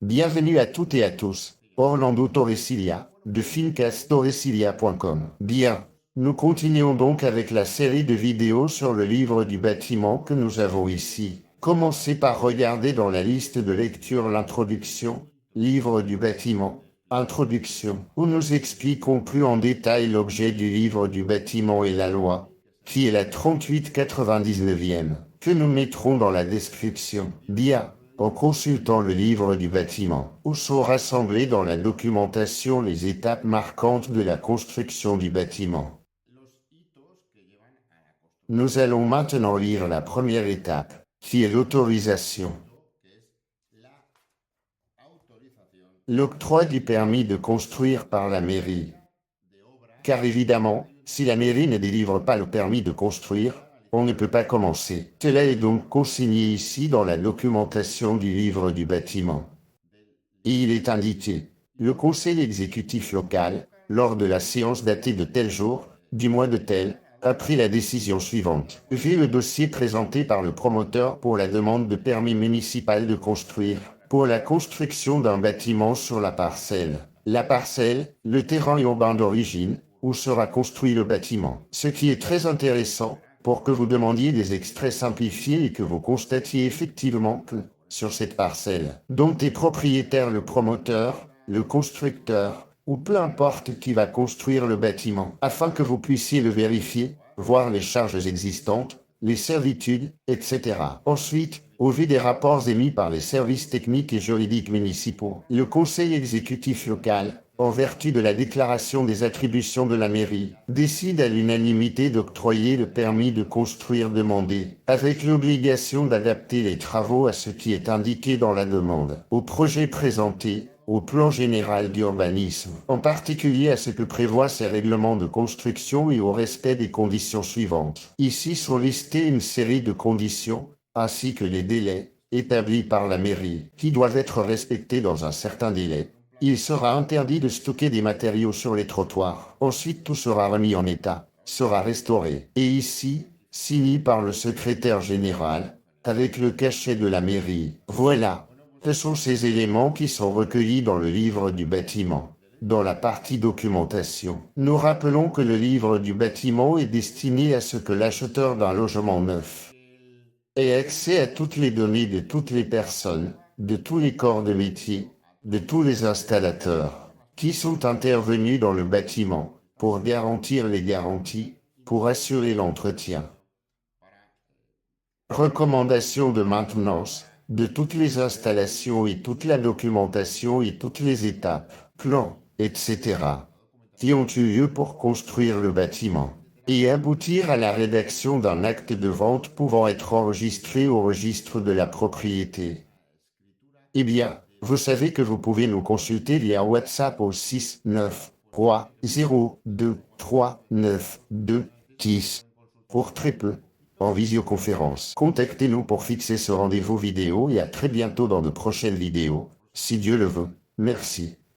Bienvenue à toutes et à tous, Orlando Torresilia, de filmcasttorresilia.com. Bien, nous continuons donc avec la série de vidéos sur le livre du bâtiment que nous avons ici. Commencez par regarder dans la liste de lecture l'introduction, livre du bâtiment, introduction, où nous expliquons plus en détail l'objet du livre du bâtiment et la loi, qui est la 3899e, que nous mettrons dans la description. Bien. En consultant le livre du bâtiment, où sont rassemblées dans la documentation les étapes marquantes de la construction du bâtiment. Nous allons maintenant lire la première étape, qui est l'autorisation. L'octroi du permis de construire par la mairie. Car évidemment, si la mairie ne délivre pas le permis de construire, on ne peut pas commencer. Cela est donc consigné ici dans la documentation du livre du bâtiment. Et il est indiqué, le conseil exécutif local, lors de la séance datée de tel jour, du mois de tel, a pris la décision suivante. Vu le dossier présenté par le promoteur pour la demande de permis municipal de construire, pour la construction d'un bâtiment sur la parcelle. La parcelle, le terrain urbain d'origine, où sera construit le bâtiment. Ce qui est très intéressant, pour que vous demandiez des extraits simplifiés et que vous constatiez effectivement que, sur cette parcelle, dont est propriétaire le promoteur, le constructeur, ou peu importe qui va construire le bâtiment, afin que vous puissiez le vérifier, voir les charges existantes, les servitudes, etc. Ensuite, au vu des rapports émis par les services techniques et juridiques municipaux, le conseil exécutif local, en vertu de la déclaration des attributions de la mairie, décide à l'unanimité d'octroyer le permis de construire demandé, avec l'obligation d'adapter les travaux à ce qui est indiqué dans la demande, au projet présenté, au plan général d'urbanisme, en particulier à ce que prévoient ces règlements de construction et au respect des conditions suivantes. Ici sont listées une série de conditions, ainsi que les délais, établis par la mairie, qui doivent être respectés dans un certain délai. Il sera interdit de stocker des matériaux sur les trottoirs. Ensuite, tout sera remis en état, sera restauré. Et ici, signé par le secrétaire général, avec le cachet de la mairie. Voilà. Ce sont ces éléments qui sont recueillis dans le livre du bâtiment. Dans la partie documentation, nous rappelons que le livre du bâtiment est destiné à ce que l'acheteur d'un logement neuf ait accès à toutes les données de toutes les personnes, de tous les corps de métier, de tous les installateurs, qui sont intervenus dans le bâtiment, pour garantir les garanties, pour assurer l'entretien. Recommandation de maintenance, de toutes les installations et toute la documentation et toutes les étapes, plans, etc., qui ont eu lieu pour construire le bâtiment, et aboutir à la rédaction d'un acte de vente pouvant être enregistré au registre de la propriété. Eh bien, vous savez que vous pouvez nous consulter via WhatsApp au 6 9 3 0 2 3 9 2 10 pour très peu, en visioconférence. Contactez-nous pour fixer ce rendez-vous vidéo et à très bientôt dans de prochaines vidéos, si Dieu le veut. Merci.